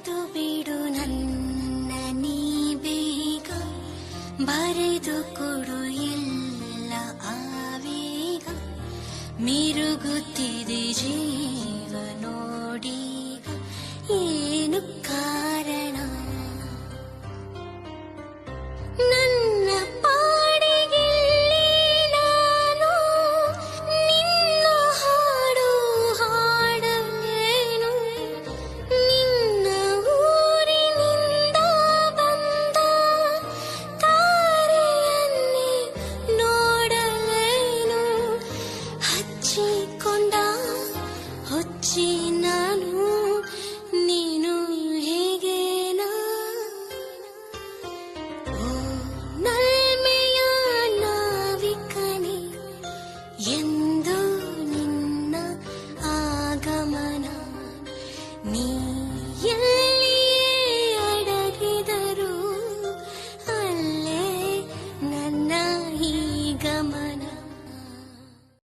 ಕರೆದು ಬಿಡು ನನ್ನ ನೀ ಬೇಗ, ಬರೆದು ಕೊಡು ಎಲ್ಲ ಆವೇಗ, ಮಿರುಗುತ್ತಿದೆ ಜೀವ ನೋಡಿ